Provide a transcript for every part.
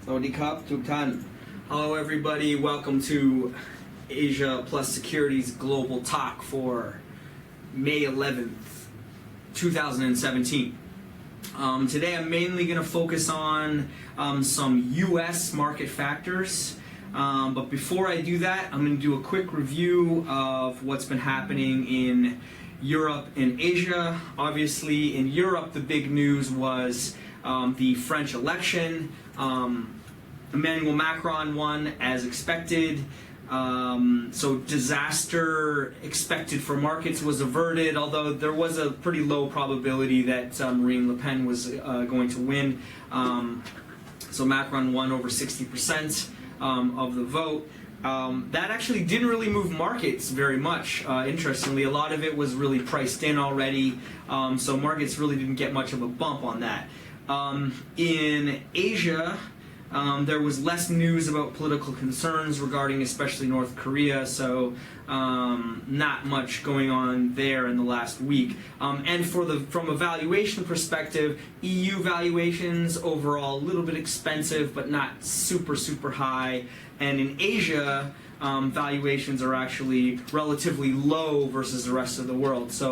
Sawadee Cup ทุกท่าน Hello everybody, welcome to Asia Plus Securities Global Talk for May 11th, 2017. Today I'm mainly going to focus on some US market factors, but before I do that, I'm going to do a quick review of what's been happening in Europe and Asia. Obviously in Europe the big news was the French election. Emmanuel Macron won as expected, so disaster expected for markets was averted, although there was a pretty low probability that Marine Le Pen was going to win. So Macron won over 60% of the vote. That actually didn't really move markets very much, interestingly. A lot of it was really priced in already, so markets really didn't get much of a bump on that. In Asia, there was less news about political concerns regarding especially North Korea, so not much going on there in the last week. And from a valuation perspective, EU valuations overall a little bit expensive but not super high. And in Asia, valuations are actually relatively low versus the rest of the world. So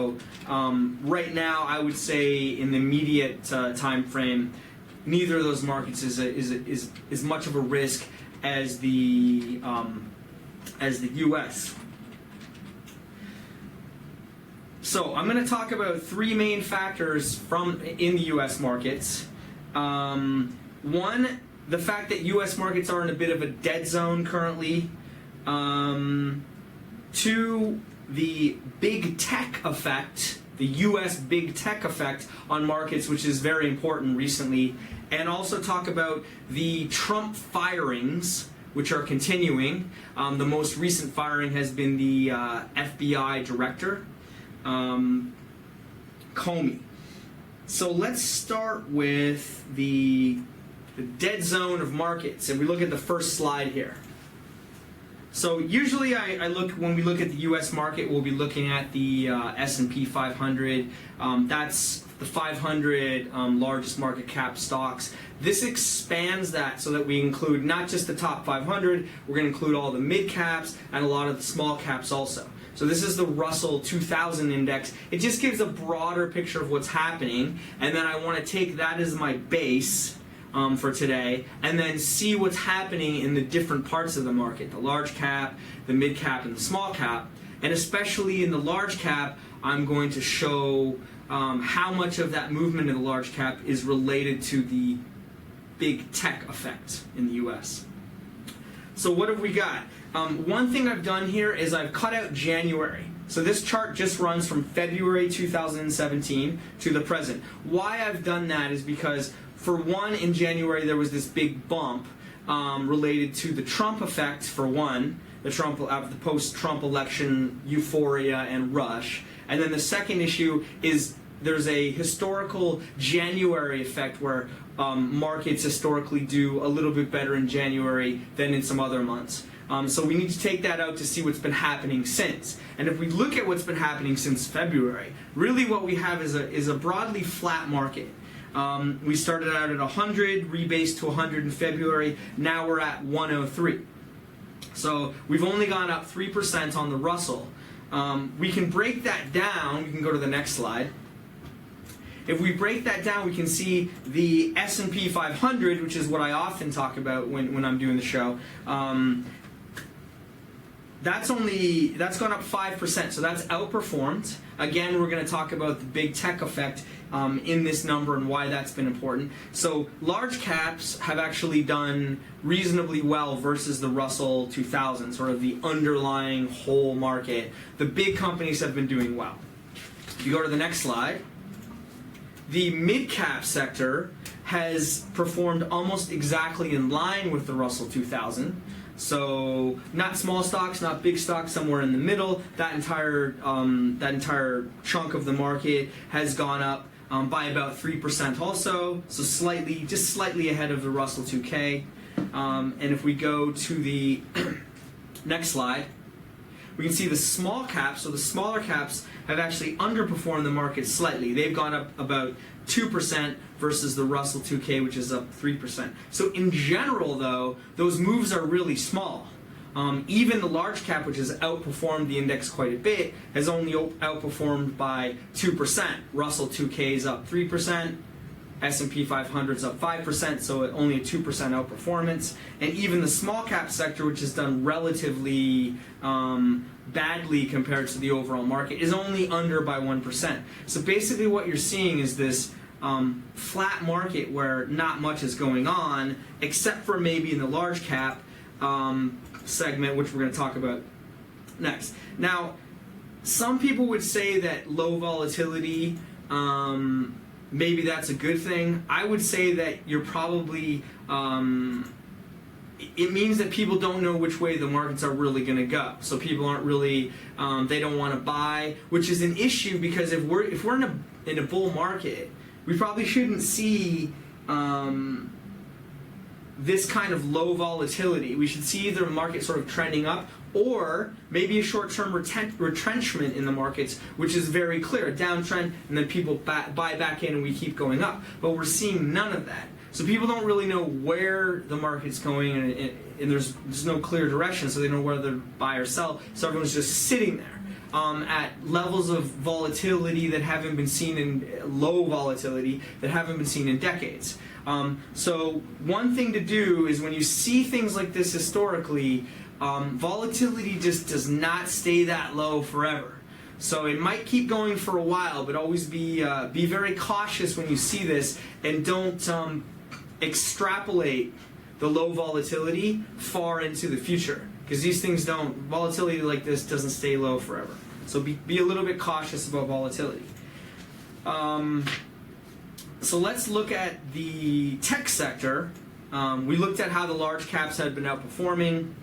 right now I would say in the immediate time frame, neither of those markets is much of a risk as the U.S. So I'm going to talk about three main factors in the U.S. markets. One, the fact that U.S. markets are in a bit of a dead zone currently. Two, the big tech effect. The U.S. big tech effect on markets, which is very important recently, and also talk about the Trump firings, which are continuing. The most recent firing has been the FBI director, Comey. So let's start with the dead zone of markets, and we look at the first slide here. So usually when we look at the U.S. market, we'll be looking at the S&P 500. That's the 500 largest market cap stocks. This expands that so that we include not just the top 500, we're going to include all the mid caps and a lot of the small caps also. So this is the Russell 2000 index. It just gives a broader picture of what's happening, and then I want to take that as my base for today, and then see what's happening in the different parts of the market, the large cap, the mid cap, and the small cap. And especially in the large cap, I'm going to show how much of that movement in the large cap is related to the big tech effect in the US. So what have we got? One thing I've done here is I've cut out January. So this chart just runs from February 2017 to the present. Why I've done that is because for one, in January there was this big bump related to the Trump effect for one, the post-Trump election euphoria and rush. And then the second issue is there's a historical January effect where markets historically do a little bit better in January than in some other months. So we need to take that out to see what's been happening since. And if we look at what's been happening since February, really what we have is a broadly flat market. We started out at 100, rebased to 100 in February, now we're at 103. So we've only gone up 3% on the Russell. We can break that down, we can go to the next slide. If we break that down, we can see the S&P 500, which is what I often talk about when I'm doing the show. That's gone up 5%, so that's outperformed. Again, we're going to talk about the big tech effect in this number and why that's been important. So large caps have actually done reasonably well versus the Russell 2000, sort of the underlying whole market. The big companies have been doing well. If you go to the next slide, the mid-cap sector has performed almost exactly in line with the Russell 2000. So not small stocks, not big stocks, somewhere in the middle. That entire chunk of the market has gone up by about 3% also. So just slightly ahead of the Russell 2K. And if we go to the next slide, we can see the small caps, so the smaller caps have actually underperformed the market slightly. They've gone up about 2% versus the Russell 2K, which is up 3%. So in general, though, those moves are really small. Even the large cap, which has outperformed the index quite a bit, has only outperformed by 2%. Russell 2K is up 3%. S&P 500 is up 5%, so only a 2% outperformance. And even the small cap sector, which has done relatively badly compared to the overall market, is only under by 1%. So basically what you're seeing is this flat market where not much is going on, except for maybe in the large cap segment, which we're going to talk about next. Now, some people would say that low volatility, maybe that's a good thing. I would say that you're probably, it means that people don't know which way the markets are really going to go. So people aren't really, they don't want to buy, which is an issue because if we're in a bull market, we probably shouldn't see this kind of low volatility. We should see the market sort of trending up, or maybe a short-term retrenchment in the markets, which is very clear, a downtrend, and then people buy back in and we keep going up. But we're seeing none of that. So people don't really know where the market's going, and there's no clear direction, so they don't know whether to buy or sell. So everyone's just sitting there at levels of volatility that haven't been seen in low volatility that haven't been seen in decades. So one thing to do is when you see things like this historically, volatility just does not stay that low forever. So it might keep going for a while, but always be very cautious when you see this, and don't extrapolate the low volatility far into the future, because these things volatility like this doesn't stay low forever. So be a little bit cautious about volatility. So let's look at the tech sector. We looked at how the large caps had been outperforming.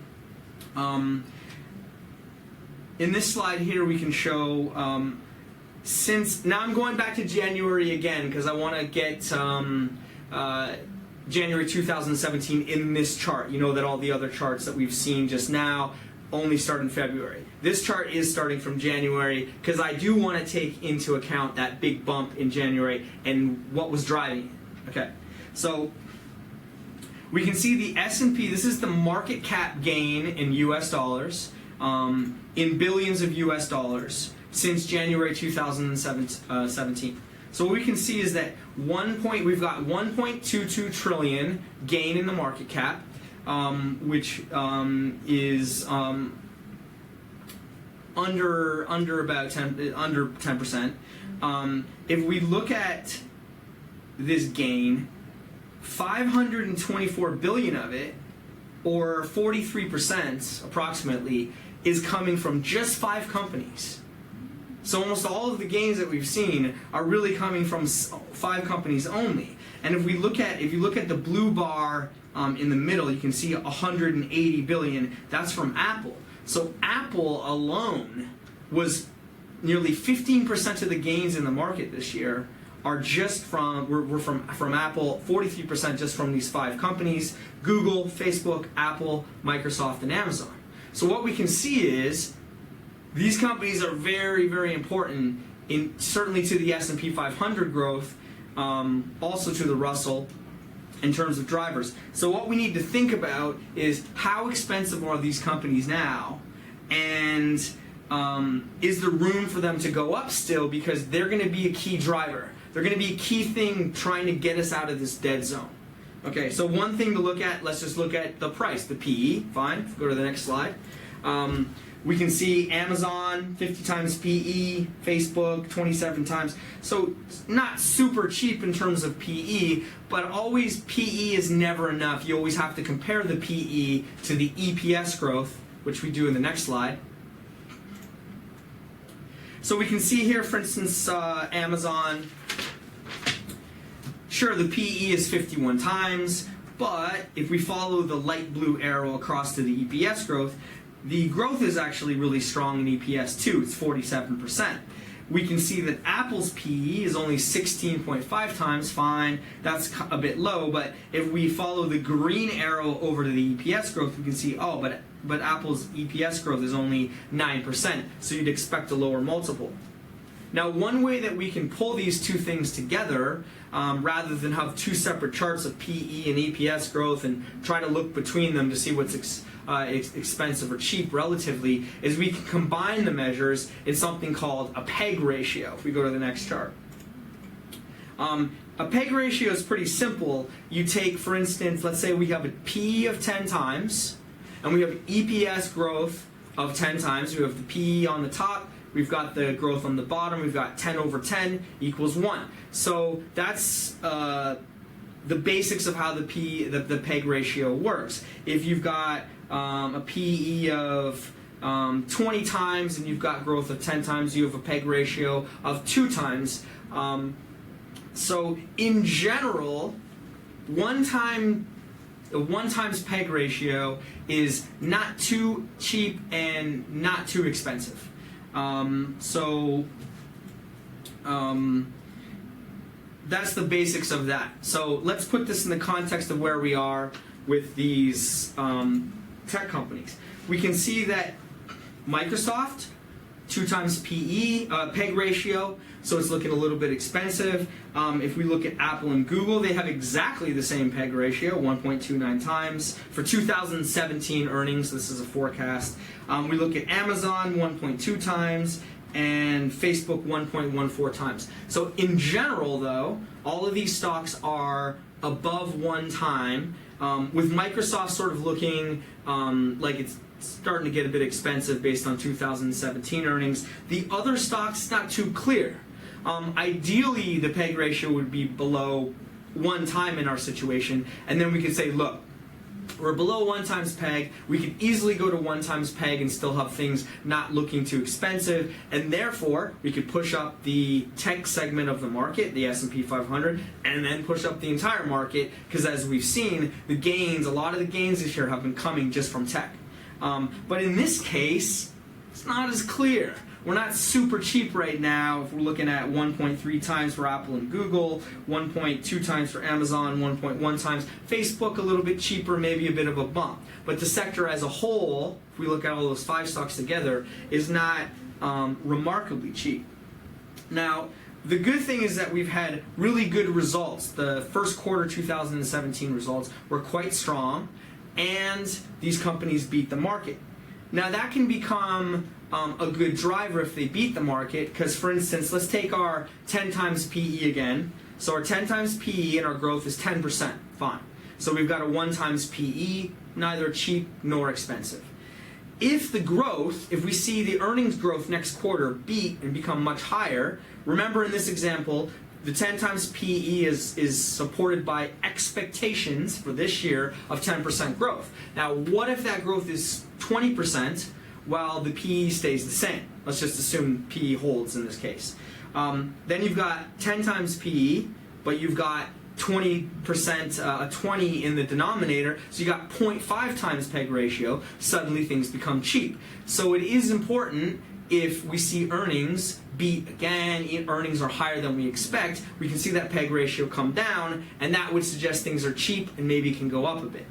In this slide here, we can show now I'm going back to January again because I want to get January 2017 in this chart. You know that all the other charts that we've seen just now only start in February. This chart is starting from January because I do want to take into account that big bump in January and what was driving it. Okay, so we can see the S&P, this is the market cap gain in US dollars, in billions of US dollars since January 2017. So what we can see is that we've got 1.22 trillion gain in the market cap, which is under 10%. If we look at this gain, 524 billion of it, or 43% approximately, is coming from just 5 companies. So almost all of the gains that we've seen are really coming from 5 companies only. And if you look at the blue bar in the middle, you can see 180 billion. That's from Apple. So Apple alone was nearly 15% of the gains in the market this year are just from Apple. 43% just from these 5 companies: Google, Facebook, Apple, Microsoft, and Amazon. So what we can see is these companies are very, very important certainly to the S&P 500 growth, also to the Russell in terms of drivers. So what we need to think about is how expensive are these companies now, and is there room for them to go up still, because they're going to be a key driver. They're going to be a key thing trying to get us out of this dead zone. Okay, so one thing to look at, let's just look at the price, the PE. Fine, go to the next slide. We can see Amazon, 50 times PE, Facebook, 27 times. So not super cheap in terms of PE, but always PE is never enough. You always have to compare the PE to the EPS growth, which we do in the next slide. So we can see here, for instance, Amazon. Sure, the PE is 51 times, but if we follow the light blue arrow across to the EPS growth, the growth is actually really strong in EPS too. It's 47%. We can see that Apple's PE is only 16.5 times. Fine, that's a bit low, but if we follow the green arrow over to the EPS growth, we can see, oh, but Apple's EPS growth is only 9%, so you'd expect a lower multiple. Now, one way that we can pull these two things together, rather than have two separate charts of PE and EPS growth and try to look between them to see what's expensive or cheap relatively, is we can combine the measures in something called a PEG ratio. If we go to the next chart. A PEG ratio is pretty simple. You take, for instance, let's say we have a PE of 10 times, and we have EPS growth of 10 times. We have the PE on the top, we've got the growth on the bottom, we've got 10 over 10 equals 1. So that's the basics of how the PEG ratio works. If you've got a PE of 20 times and you've got growth of 10 times, you have a PEG ratio of 2 times. So in general, one times PEG ratio is not too cheap and not too expensive. That's the basics of that. So let's put this in the context of where we are with these tech companies. We can see that Microsoft, 2 times PE, PEG ratio, so it's looking a little bit expensive. If we look at Apple and Google, they have exactly the same PEG ratio, 1.29 times. For 2017 earnings, this is a forecast. We look at Amazon, 1.2 times, and Facebook, 1.14 times. So in general, though, all of these stocks are above 1 time, with Microsoft sort of looking like it's starting to get a bit expensive based on 2017 earnings. The other stocks, not too clear. Ideally, the PEG ratio would be below 1 time in our situation, and then we could say, look, we're below 1 times PEG, we could easily go to 1 times PEG and still have things not looking too expensive, and therefore we could push up the tech segment of the market, the S&P 500, and then push up the entire market, because as we've seen, the gains, a lot of the gains this year have been coming just from tech. But in this case, it's not as clear. We're not super cheap right now if we're looking at 1.3 times for Apple and Google, 1.2 times for Amazon, 1.1 times. Facebook a little bit cheaper, maybe a bit of a bump. But the sector as a whole, if we look at all those 5 stocks together, is not remarkably cheap. Now, the good thing is that we've had really good results. The first quarter 2017 results were quite strong, and these companies beat the market. Now that can become a good driver if they beat the market, because for instance, let's take our 10 times PE again. So our 10 times PE and our growth is 10%, fine. So we've got a 1 times PE, neither cheap nor expensive. If the growth, if we see the earnings growth next quarter beat and become much higher, remember in this example, the 10 times PE is supported by expectations for this year of 10% growth. Now, what if that growth is 20% while the PE stays the same? Let's just assume PE holds in this case. Then you've got 10 times PE, but you've got 20%, 20 in the denominator, so you got 0.5 times PEG ratio. Suddenly things become cheap. So it is important, if we see earnings beat again, earnings are higher than we expect, we can see that PEG ratio come down, and that would suggest things are cheap and maybe can go up a bit,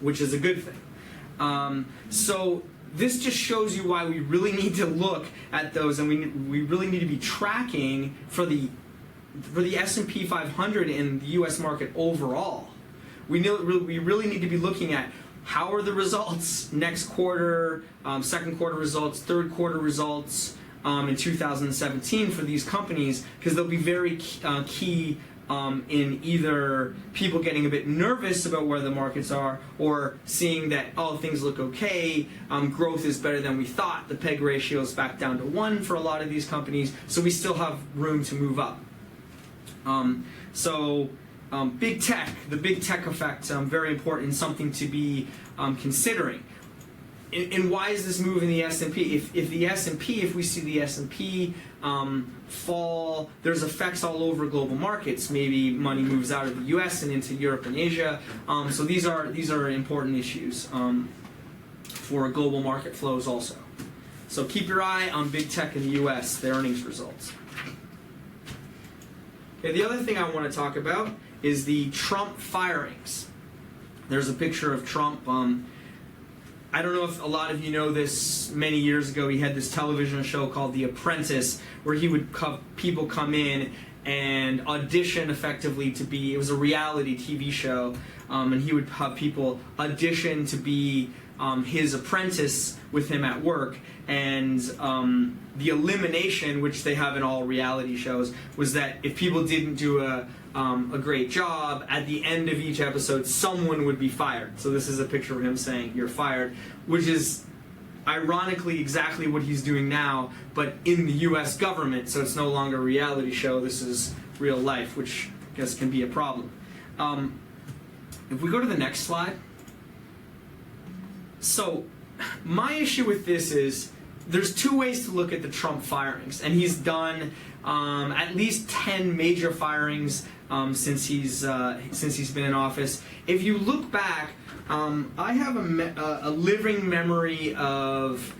which is a good thing. So this just shows you why we really need to look at those, and we really need to be tracking for the S&P 500 in the U.S. market overall. We really need to be looking at how are the results next quarter, second quarter results, third quarter results in 2017 for these companies, because they'll be very key in either people getting a bit nervous about where the markets are, or seeing that, oh, things look okay, growth is better than we thought, the PEG ratio is back down to 1 for a lot of these companies, so we still have room to move up. Big tech, the big tech effect, very important, something to be considering. And why is this move in the S&P? If the S&P, if we see the S&P fall, there's effects all over global markets. Maybe money moves out of the U.S. and into Europe and Asia. So these are important issues for global market flows also. So keep your eye on big tech in the U.S., the earnings results. Okay, the other thing I want to talk about is the Trump firings. There's a picture of Trump. I don't know if a lot of you know this, many years ago he had this television show called The Apprentice, where he would have people come in and audition effectively to be, it was a reality TV show, and he would have people audition to be his apprentice with him at work, and the elimination, which they have in all reality shows, was that if people didn't do a great job, at the end of each episode someone would be fired. So this is a picture of him saying, "You're fired," which is ironically exactly what he's doing now, but in the US government, so it's no longer a reality show, this is real life, which I guess can be a problem. If we go to the next slide. So my issue with this is there's two ways to look at the Trump firings, and he's done at least 10 major firings since he's been in office. If you look back, I have a living memory of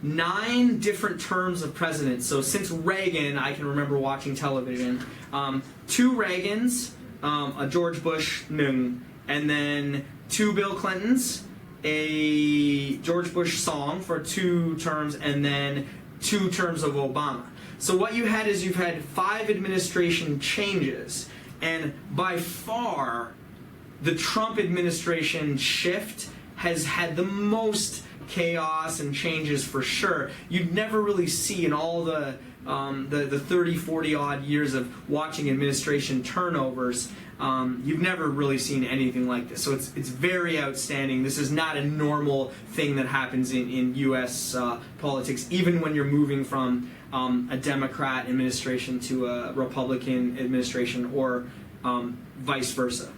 9 different terms of presidents. So since Reagan, I can remember watching television. 2 Reagans, a George Bush, and then 2 Bill Clintons, a George Bush song for 2 terms, and then 2 terms of Obama. So what you had is you've had 5 administration changes, and by far the Trump administration shift has had the most chaos and changes for sure. You'd never really see in all the 30, 40 odd years of watching administration turnovers, you've never really seen anything like this. So it's very outstanding. This is not a normal thing that happens in U.S. Politics, even when you're moving from a Democrat administration to a Republican administration, or vice versa.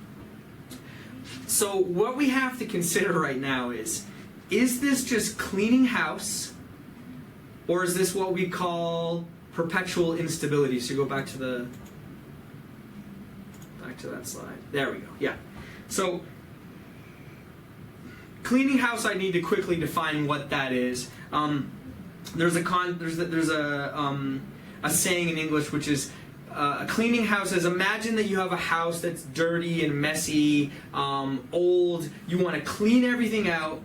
So what we have to consider right now is this just cleaning house, or is this what we call perpetual instability? So go back to that slide. There we go. Yeah. So cleaning house, I need to quickly define what that is. There's a saying in English which is a cleaning house is, imagine that you have a house that's dirty and messy, old. You want to clean everything out,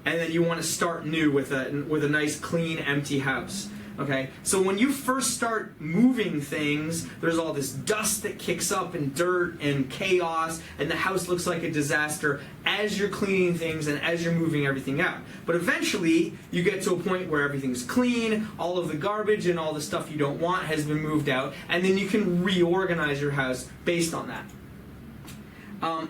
and then you want to start new with a nice, clean, empty house. Okay, so when you first start moving things, there's all this dust that kicks up, and dirt and chaos, and the house looks like a disaster as you're cleaning things and as you're moving everything out. But eventually, you get to a point where everything's clean, all of the garbage and all the stuff you don't want has been moved out, and then you can reorganize your house based on that.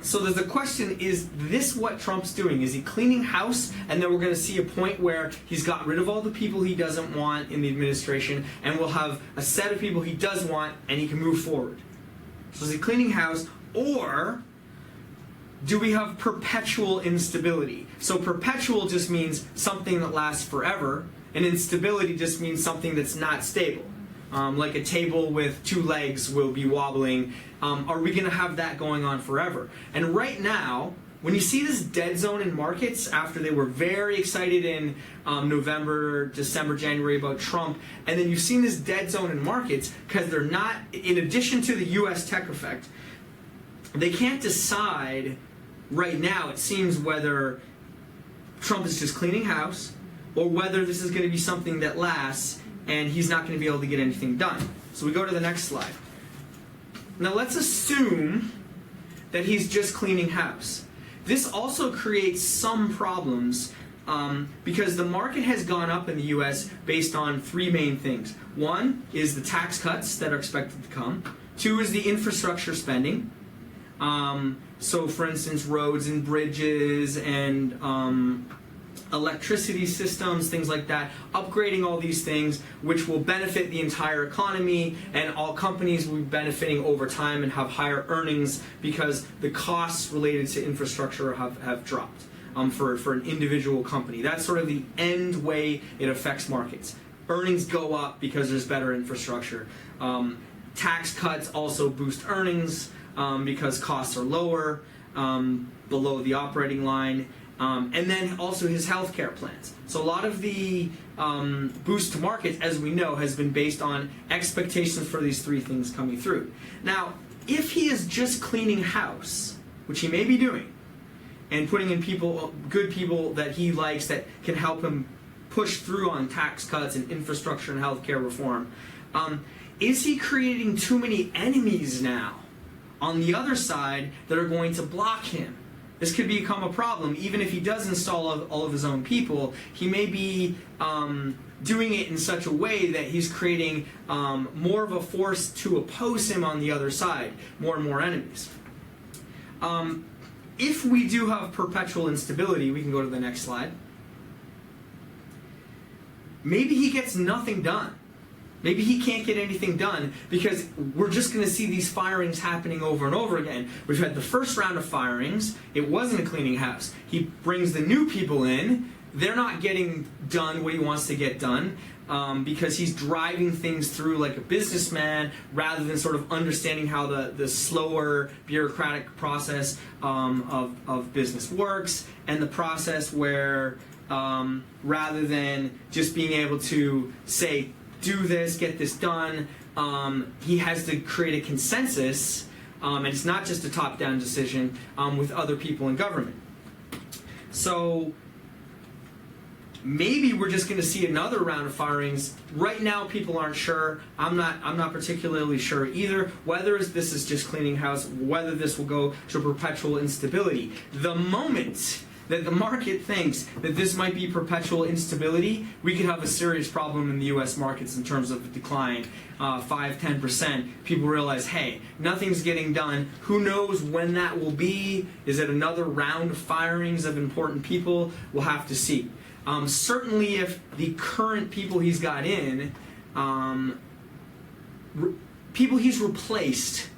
So there's a question, is this what Trump's doing? Is he cleaning house, and then we're going to see a point where he's got rid of all the people he doesn't want in the administration, and we'll have a set of people he does want, and he can move forward? So is he cleaning house, or do we have perpetual instability? So perpetual just means something that lasts forever, and instability just means something that's not stable. Like a table with 2 legs will be wobbling. Are we going to have that going on forever? And right now, when you see this dead zone in markets after they were very excited in November, December, January about Trump, and then you've seen this dead zone in markets because they're not, in addition to the US tech effect, they can't decide right now, it seems, whether Trump is just cleaning house or whether this is going to be something that lasts and he's not going to be able to get anything done. So we go to the next slide. Now let's assume that he's just cleaning house. This also creates some problems because the market has gone up in the US based on 3 main things. 1 is the tax cuts that are expected to come. 2 is the infrastructure spending. So for instance, roads and bridges and electricity systems, things like that, upgrading all these things, which will benefit the entire economy, and all companies will be benefiting over time and have higher earnings because the costs related to infrastructure have dropped for an individual company. That's sort of the end way it affects markets. Earnings go up because there's better infrastructure. Tax cuts also boost earnings because costs are lower below the operating line. And then also his healthcare plans. So a lot of the boost to markets, as we know, has been based on expectations for these 3 things coming through. Now, if he is just cleaning house, which he may be doing, and putting in people, good people that he likes that can help him push through on tax cuts and infrastructure and healthcare reform. Is he creating too many enemies now on the other side that are going to block him? This could become a problem. Even if he does install all of his own people, he may be doing it in such a way that he's creating more of a force to oppose him on the other side, more and more enemies. If we do have perpetual instability, we can go to the next slide. Maybe he gets nothing done. Maybe he can't get anything done because we're just going to see these firings happening over and over again. We've had the first round of firings. It wasn't a cleaning house. He brings the new people in. They're not getting done what he wants to get done because he's driving things through like a businessman rather than sort of understanding how the slower bureaucratic process of business works, and the process where rather than just being able to say, do this, get this done, he has to create a consensus, and it's not just a top-down decision with other people in government. So maybe we're just going to see another round of firings. Right now, people aren't sure. I'm not particularly sure either whether this is just cleaning house, whether this will go to perpetual instability. The moment that the market thinks that this might be perpetual instability, we could have a serious problem in the U.S. markets in terms of a decline, 5-10%. People realize, hey, nothing's getting done. Who knows when that will be? Is it another round of firings of important people? We'll have to see. Certainly if the current people he's got in, people he's replaced,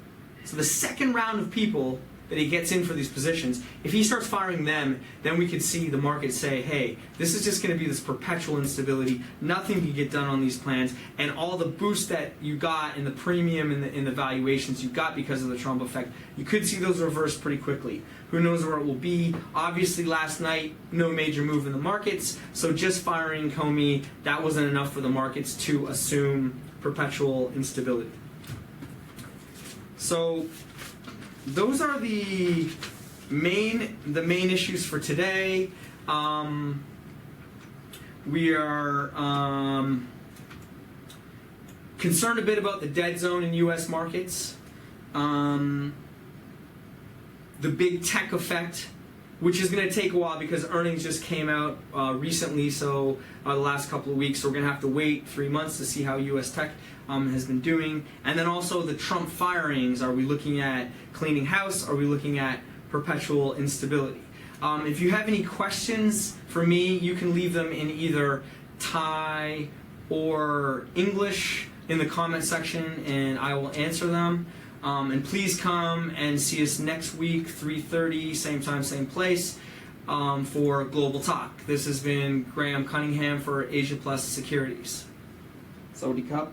so the second round of people that he gets in for these positions, if he starts firing them, then we could see the market say, hey, this is just going to be this perpetual instability, nothing can get done on these plans, and all the boost that you got in the premium and in the valuations you got because of the Trump effect, you could see those reverse pretty quickly. Who knows where it will be? Obviously last night, no major move in the markets, so just firing Comey, that wasn't enough for the markets to assume perpetual instability. So those are the main issues for today. We are concerned a bit about the dead zone in U.S. markets. The big tech effect, which is going to take a while because earnings just came out recently, so the last couple of weeks, so we're going to have to wait 3 months to see how U.S. tech has been doing. And then also the Trump firings. Are we looking at cleaning house? Are we looking at perpetual instability? If you have any questions for me, you can leave them in either Thai or English in the comment section, and I will answer them. And please come and see us next week, 3:30, same time, same place, for Global Talk. This has been Graeme Cunningham for Asia Plus Securities. Sawadee Cup.